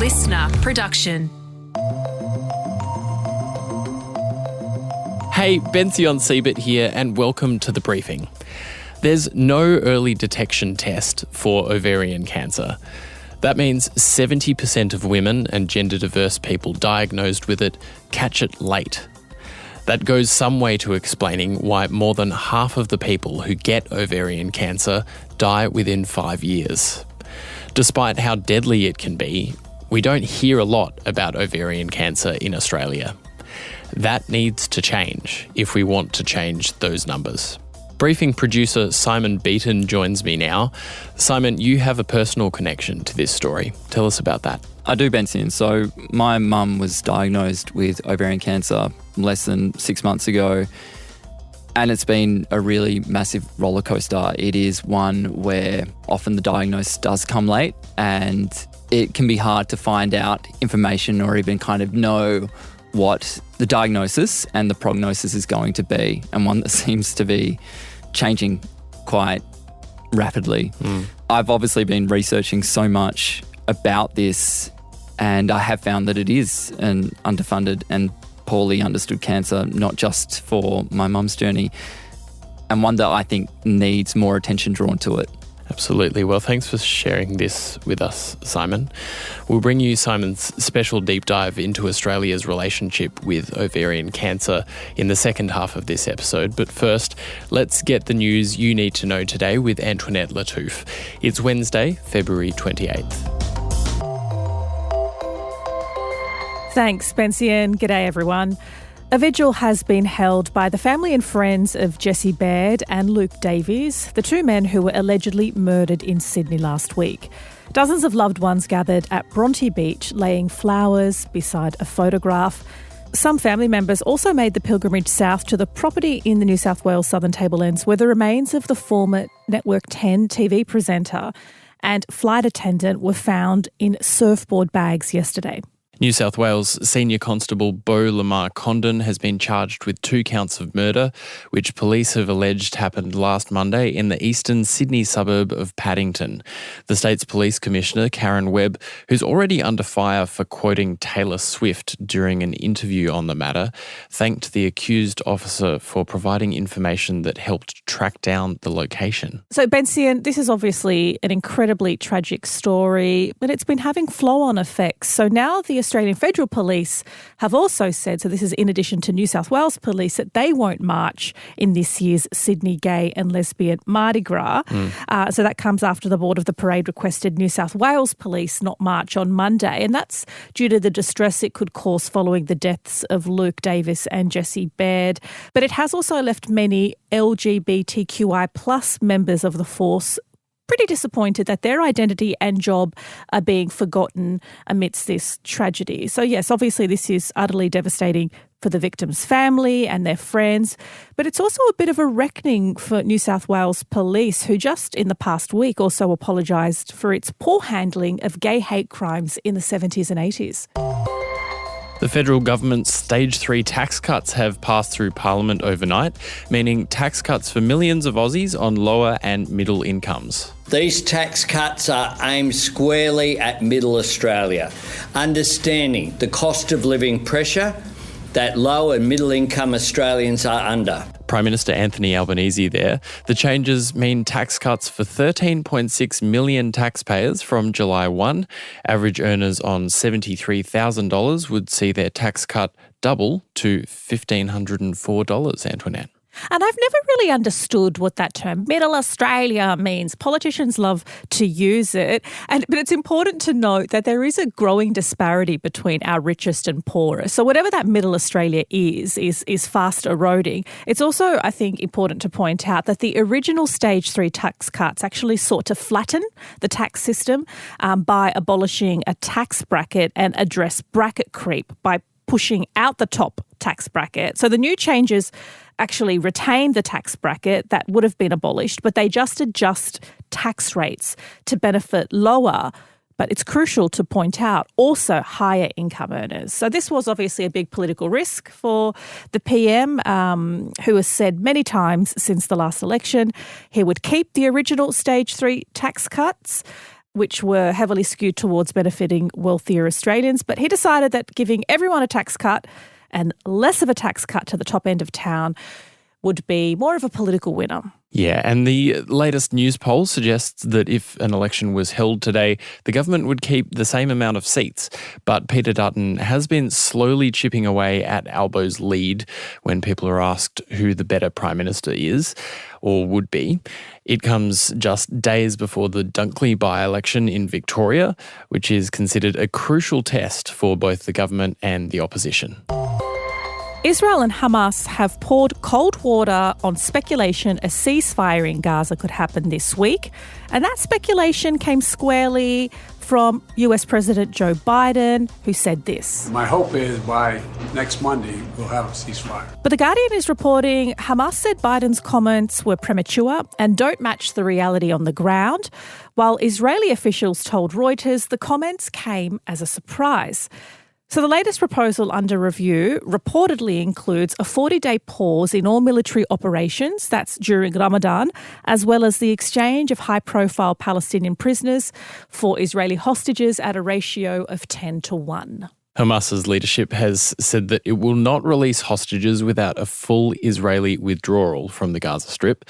listener production. Hey, Bension Siebert here and welcome to The Briefing. There's no early detection test for ovarian cancer. That means 70% of women and gender-diverse people diagnosed with it catch it late. That goes some way to explaining why more than half of the people who get ovarian cancer die within 5 years. Despite how deadly it can be, we don't hear a lot about ovarian cancer in Australia. That needs to change if we want to change those numbers. Briefing producer Simon Beaton joins me now. Simon, you have a personal connection to this story. Tell us about that. I do, Benson. So my mum was diagnosed with ovarian cancer less than 6 months ago, and it's been a really massive roller coaster. It is one where often the diagnosis does come late, and it can be hard to find out information or even kind of know what the diagnosis and the prognosis is going to be, and one that seems to be changing quite rapidly. I've obviously been researching so much about this, and I have found that it is an underfunded and poorly understood cancer, not just for my mum's journey, and one that I think needs more attention drawn to it. Absolutely. Well, thanks for sharing this with us, Simon. We'll bring you Simon's special deep dive into Australia's relationship with ovarian cancer in the second half of this episode. But first, let's get the news you need to know today with Antoinette Lattouf. It's Wednesday, February 28th. Thanks, Bension. G'day, everyone. A vigil has been held by the family and friends of Jesse Baird and Luke Davies, the two men who were allegedly murdered in Sydney last week. Dozens of loved ones gathered at Bronte Beach, laying flowers beside a photograph. Some family members also made the pilgrimage south to the property in the New South Wales Southern Tablelands where the remains of the former Network 10 TV presenter and flight attendant were found in surfboard bags yesterday. New South Wales Senior Constable Beau Lamar Condon has been charged with 2 counts of murder, which police have alleged happened last Monday in the eastern Sydney suburb of Paddington. The state's police commissioner, Karen Webb, who's already under fire for quoting Taylor Swift during an interview on the matter, thanked the accused officer for providing information that helped track down the location. So, Bension, this is obviously an incredibly tragic story, but it's been having flow-on effects. So now the Australian Federal Police have also said, so this is in addition to New South Wales Police, that they won't march in this year's Sydney Gay and Lesbian Mardi Gras. So that comes after the Board of the Parade requested New South Wales Police not march on Monday, and that's due to the distress it could cause following the deaths of Luke Davies and Jesse Baird. But it has also left many LGBTQI plus members of the force pretty disappointed that their identity and job are being forgotten amidst this tragedy. So yes, obviously this is utterly devastating for the victims' family and their friends, but it's also a bit of a reckoning for New South Wales Police, who just in the past week also apologised for its poor handling of gay hate crimes in the 70s and 80s. The federal government's Stage 3 tax cuts have passed through Parliament overnight, meaning tax cuts for millions of Aussies on lower and middle incomes. These tax cuts are aimed squarely at middle Australia, understanding the cost of living pressure that low and middle income Australians are under. Prime Minister Anthony Albanese there. The changes mean tax cuts for 13.6 million taxpayers from July 1. Average earners on $73,000 would see their tax cut double to $1,504, Antoinette. And I've never really understood what that term middle Australia means. Politicians love to use it, but it's important to note that there is a growing disparity between our richest and poorest. So whatever that middle Australia is fast eroding. It's also, I think, important to point out that the original Stage 3 tax cuts actually sought to flatten the tax system by abolishing a tax bracket and address bracket creep by pushing out the top tax bracket. So the new changes actually retain the tax bracket that would have been abolished, but they just adjust tax rates to benefit lower, but it's crucial to point out, also higher income earners. So this was obviously a big political risk for the PM, who has said many times since the last election he would keep the original Stage 3 tax cuts. which were heavily skewed towards benefiting wealthier Australians. But he decided that giving everyone a tax cut and less of a tax cut to the top end of town would be more of a political winner. Yeah, and the latest news poll suggests that if an election was held today, the government would keep the same amount of seats. But Peter Dutton has been slowly chipping away at Albo's lead when people are asked who the better Prime Minister is or would be. It comes just days before the Dunkley by-election in Victoria, which is considered a crucial test for both the government and the opposition. Israel and Hamas have poured cold water on speculation a ceasefire in Gaza could happen this week. And that speculation came squarely from US President Joe Biden, who said this. My hope is by next Monday we'll have a ceasefire. But The Guardian is reporting Hamas said Biden's comments were premature and don't match the reality on the ground, while Israeli officials told Reuters the comments came as a surprise. So the latest proposal under review reportedly includes a 40-day pause in all military operations, that's during Ramadan, as well as the exchange of high-profile Palestinian prisoners for Israeli hostages at a ratio of 10-1. Hamas's leadership has said that it will not release hostages without a full Israeli withdrawal from the Gaza Strip.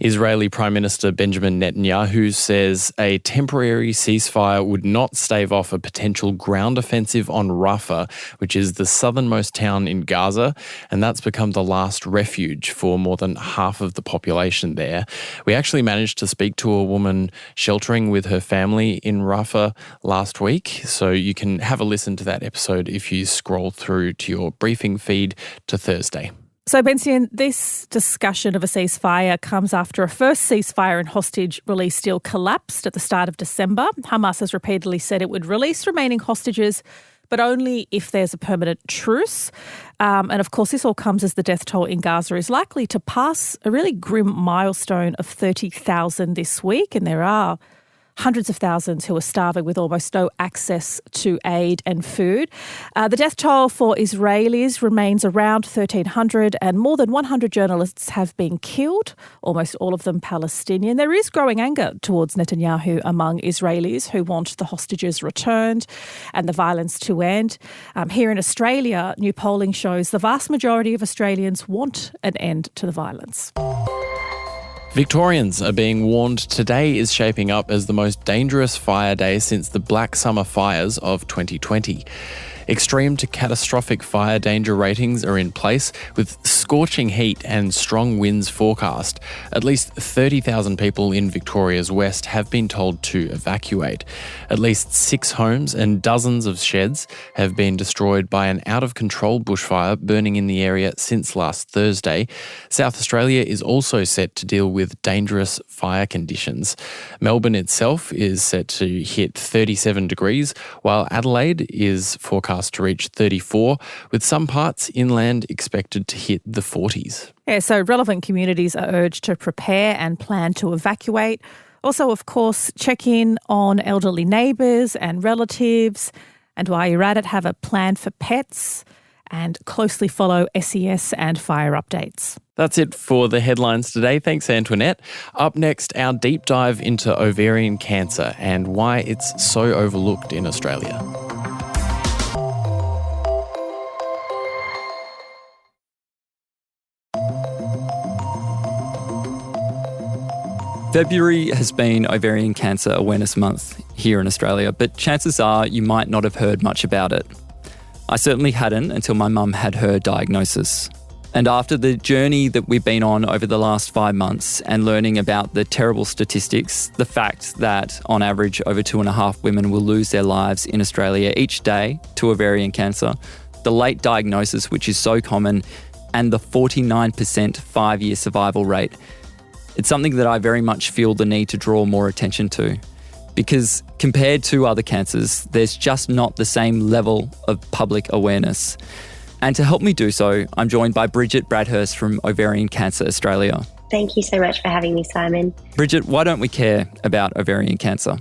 Israeli Prime Minister Benjamin Netanyahu says a temporary ceasefire would not stave off a potential ground offensive on Rafah, which is the southernmost town in Gaza, and that's become the last refuge for more than half of the population there. We actually managed to speak to a woman sheltering with her family in Rafah last week, so you can have a listen to that episode if you scroll through to your briefing feed to Thursday. So, Bensian, this discussion of a ceasefire comes after a first ceasefire and hostage release deal collapsed at the start of December. Hamas has repeatedly said it would release remaining hostages, but only if there's a permanent truce. And of course, this all comes as the death toll in Gaza is likely to pass a really grim milestone of 30,000 this week. And there are hundreds of thousands who are starving with almost no access to aid and food. The death toll for Israelis remains around 1,300 and more than 100 journalists have been killed, almost all of them Palestinian. There is growing anger towards Netanyahu among Israelis who want the hostages returned and the violence to end. Here in Australia, new polling shows the vast majority of Australians want an end to the violence. Victorians are being warned today is shaping up as the most dangerous fire day since the Black Summer fires of 2020. Extreme to catastrophic fire danger ratings are in place with scorching heat and strong winds forecast. At least 30,000 people in Victoria's west have been told to evacuate. At least 6 homes and dozens of sheds have been destroyed by an out-of-control bushfire burning in the area since last Thursday. South Australia is also set to deal with dangerous fire conditions. Melbourne itself is set to hit 37 degrees, while Adelaide is forecast to reach 34, with some parts inland expected to hit the 40s. Yeah, so relevant communities are urged to prepare and plan to evacuate. Also, of course, check in on elderly neighbours and relatives. And while you're at it, have a plan for pets and closely follow SES and fire updates. That's it for the headlines today. Thanks, Antoinette. Up next, our deep dive into ovarian cancer and why it's so overlooked in Australia. February has been Ovarian Cancer Awareness Month here in Australia, but chances are you might not have heard much about it. I certainly hadn't until my mum had her diagnosis. And after the journey that we've been on over the last 5 months and learning about the terrible statistics, the fact that on average over 2.5 women will lose their lives in Australia each day to ovarian cancer, the late diagnosis, which is so common, and the 49% 5-year survival rate, it's something that I very much feel the need to draw more attention to. Because compared to other cancers, there's just not the same level of public awareness. And to help me do so, I'm joined by Bridget Bradhurst from Ovarian Cancer Australia. Thank you so much for having me, Simon. Bridget, why don't we care about ovarian cancer?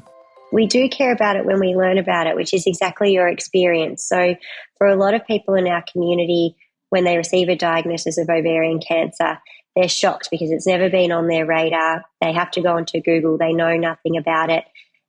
We do care about it when we learn about it, which is exactly your experience. So for a lot of people in our community, when they receive a diagnosis of ovarian cancer, they're shocked because it's never been on their radar. They have to go onto Google. They know nothing about it.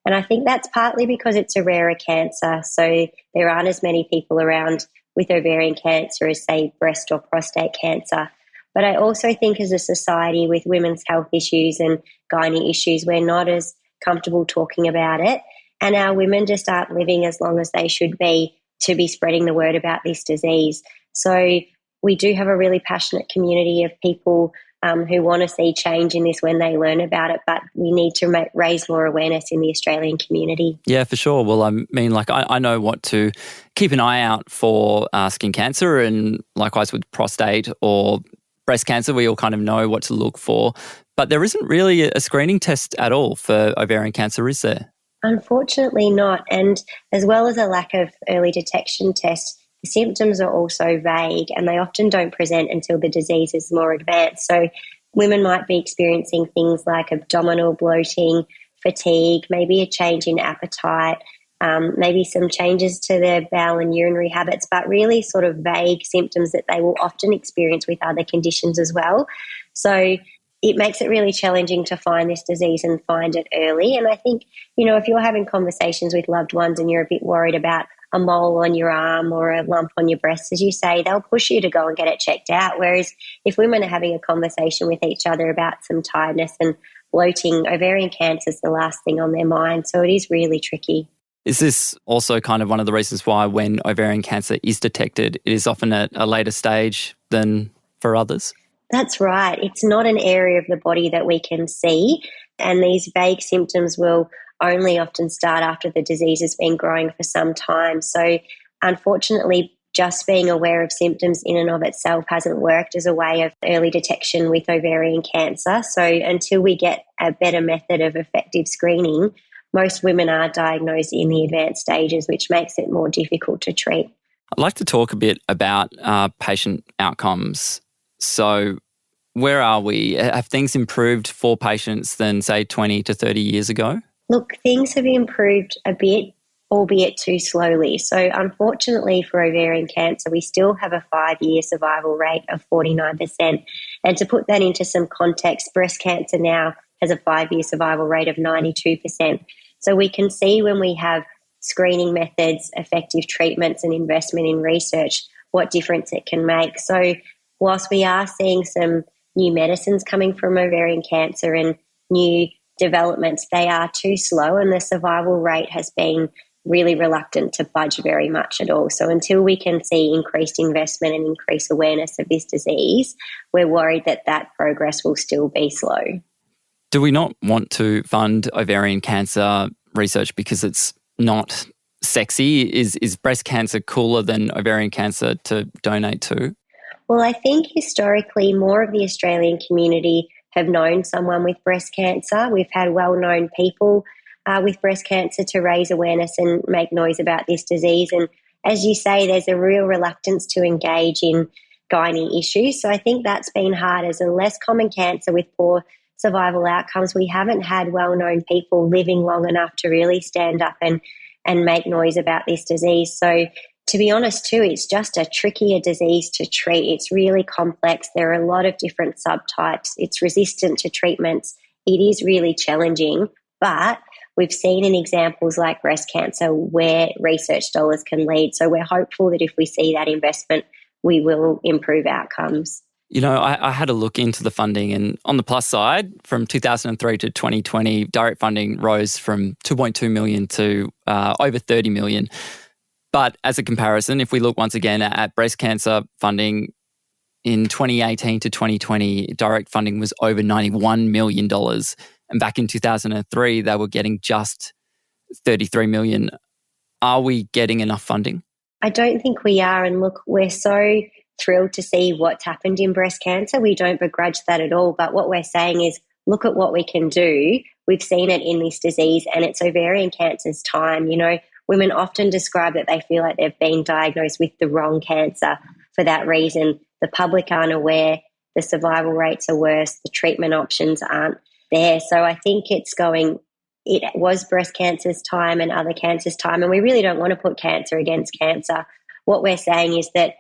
And I think that's partly because it's a rarer cancer. So there aren't as many people around with ovarian cancer as, say, breast or prostate cancer. But I also think as a society with women's health issues and gynae issues, we're not as comfortable talking about it. And our women just aren't living as long as they should be to be spreading the word about this disease. So we do have a really passionate community of people who want to see change in this when they learn about it, but we need to raise more awareness in the Australian community. Yeah, for sure. Well, I mean, like I know what to keep an eye out for skin cancer, and likewise with prostate or breast cancer, we all kind of know what to look for. But there isn't really a screening test at all for ovarian cancer, is there? Unfortunately not. And as well as a lack of early detection tests, the symptoms are also vague and they often don't present until the disease is more advanced. So women might be experiencing things like abdominal bloating, fatigue, maybe a change in appetite, maybe some changes to their bowel and urinary habits, but really sort of vague symptoms that they will often experience with other conditions as well. So it makes it really challenging to find this disease and find it early. And I think, if you're having conversations with loved ones and you're a bit worried about a mole on your arm or a lump on your breast, as you say, they'll push you to go and get it checked out. Whereas if women are having a conversation with each other about some tiredness and bloating, ovarian cancer is the last thing on their mind. So it is really tricky. Is this also kind of one of the reasons why when ovarian cancer is detected, it is often at a later stage than for others? That's right. It's not an area of the body that we can see, and these vague symptoms will only often start after the disease has been growing for some time. So unfortunately, just being aware of symptoms in and of itself hasn't worked as a way of early detection with ovarian cancer. So until we get a better method of effective screening, most women are diagnosed in the advanced stages, which makes it more difficult to treat. I'd like to talk a bit about patient outcomes. So where are we? Have things improved for patients than, say, 20 to 30 years ago? Look, things have improved a bit, albeit too slowly. So unfortunately for ovarian cancer, we still have a 5-year survival rate of 49%. And to put that into some context, breast cancer now has a 5-year survival rate of 92%. So we can see when we have screening methods, effective treatments and investment in research, what difference it can make. So whilst we are seeing some new medicines coming from ovarian cancer and new developments, they are too slow and the survival rate has been really reluctant to budge very much at all. So until we can see increased investment and increased awareness of this disease, we're worried that progress will still be slow. Do we not want to fund ovarian cancer research because it's not sexy? Is breast cancer cooler than ovarian cancer to donate to? Well, I think historically more of the Australian community have known someone with breast cancer. We've had well-known people with breast cancer to raise awareness and make noise about this disease. And as you say, there's a real reluctance to engage in gynae issues. So I think that's been hard. As a less common cancer with poor survival outcomes, we haven't had well-known people living long enough to really stand up and make noise about this disease. So to be honest too, it's just a trickier disease to treat. It's really complex. There are a lot of different subtypes. It's resistant to treatments. It is really challenging, but we've seen in examples like breast cancer where research dollars can lead. So we're hopeful that if we see that investment, we will improve outcomes. I had a look into the funding, and on the plus side, from 2003 to 2020, direct funding rose from 2.2 million to over 30 million. But as a comparison, if we look once again at breast cancer funding, in 2018 to 2020, direct funding was over $91 million. And back in 2003, they were getting just $33 million. Are we getting enough funding? I don't think we are. And look, we're so thrilled to see what's happened in breast cancer. We don't begrudge that at all. But what we're saying is, look at what we can do. We've seen it in this disease, and it's ovarian cancer's time. Women often describe that they feel like they've been diagnosed with the wrong cancer for that reason. The public aren't aware, the survival rates are worse, the treatment options aren't there. So I think it was breast cancer's time and other cancers' time, and we really don't want to put cancer against cancer. What we're saying is that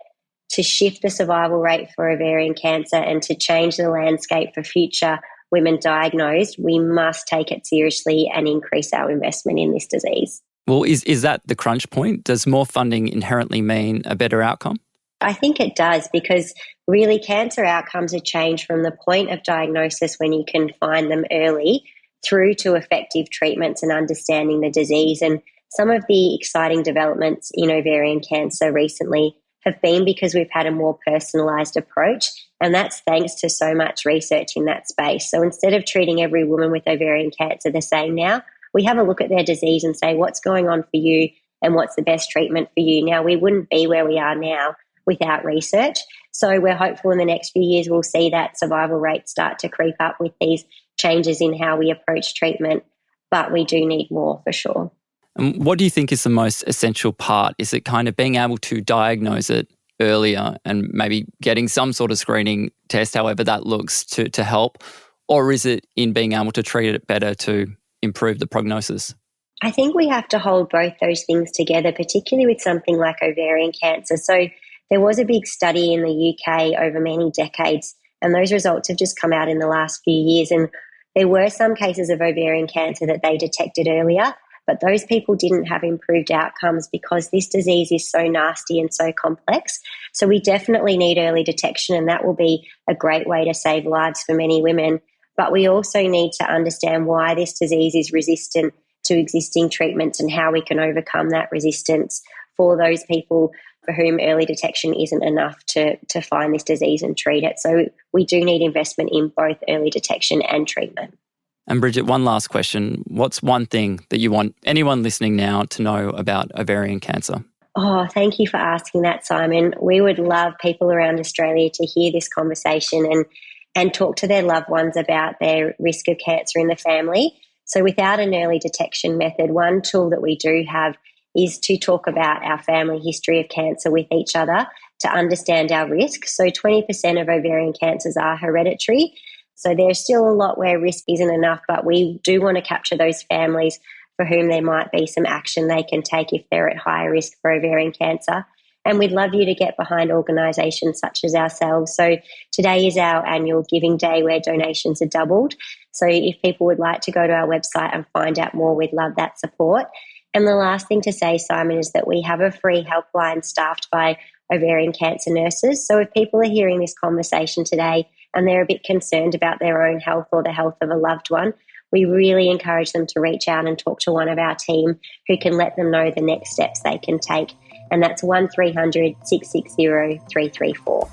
to shift the survival rate for ovarian cancer and to change the landscape for future women diagnosed, we must take it seriously and increase our investment in this disease. Well, is that the crunch point? Does more funding inherently mean a better outcome? I think it does, because really cancer outcomes are changed from the point of diagnosis, when you can find them early, through to effective treatments and understanding the disease. And some of the exciting developments in ovarian cancer recently have been because we've had a more personalised approach, and that's thanks to so much research in that space. So instead of treating every woman with ovarian cancer the same now, we have a look at their disease and say, what's going on for you and what's the best treatment for you? Now, we wouldn't be where we are now without research. So we're hopeful in the next few years we'll see that survival rate start to creep up with these changes in how we approach treatment, but we do need more for sure. And what do you think is the most essential part? Is it kind of being able to diagnose it earlier and maybe getting some sort of screening test, however that looks, to help? Or is it in being able to treat it better to improve the prognosis? I think we have to hold both those things together, particularly with something like ovarian cancer. So there was a big study in the UK over many decades, and those results have just come out in the last few years. And there were some cases of ovarian cancer that they detected earlier, but those people didn't have improved outcomes because this disease is so nasty and so complex. So we definitely need early detection, and that will be a great way to save lives for many women. But we also need to understand why this disease is resistant to existing treatments and how we can overcome that resistance for those people for whom early detection isn't enough to find this disease and treat it. So we do need investment in both early detection and treatment. And Bridget, one last question. What's one thing that you want anyone listening now to know about ovarian cancer? Oh, thank you for asking that, Simon. We would love people around Australia to hear this conversation and talk to their loved ones about their risk of cancer in the family. So without an early detection method, one tool that we do have is to talk about our family history of cancer with each other to understand our risk. So 20% of ovarian cancers are hereditary. So there's still a lot where risk isn't enough, but we do want to capture those families for whom there might be some action they can take if they're at higher risk for ovarian cancer. And we'd love you to get behind organisations such as ourselves. So today is our annual giving day where donations are doubled. So if people would like to go to our website and find out more, we'd love that support. And the last thing to say, Simon, is that we have a free helpline staffed by ovarian cancer nurses. So if people are hearing this conversation today and they're a bit concerned about their own health or the health of a loved one, we really encourage them to reach out and talk to one of our team who can let them know the next steps they can take. And that's 1300 660 334.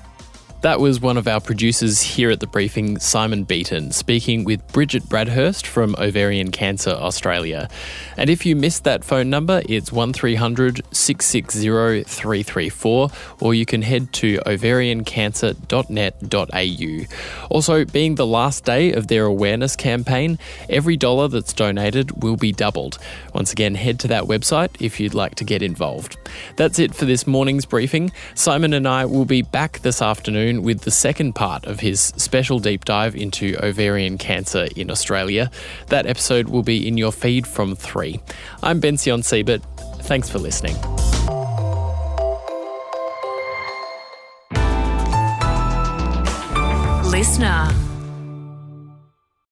That was one of our producers here at The Briefing, Simon Beaton, speaking with Bridget Bradhurst from Ovarian Cancer Australia. And if you missed that phone number, it's 1300 660 334, or you can head to ovariancancer.net.au. Also, being the last day of their awareness campaign, every dollar that's donated will be doubled. Once again, head to that website if you'd like to get involved. That's it for this morning's briefing. Simon and I will be back this afternoon with the second part of his special deep dive into ovarian cancer in Australia. That episode will be in your feed from 3. I'm Ben Sion-Siebert. Thanks for listening. Listener.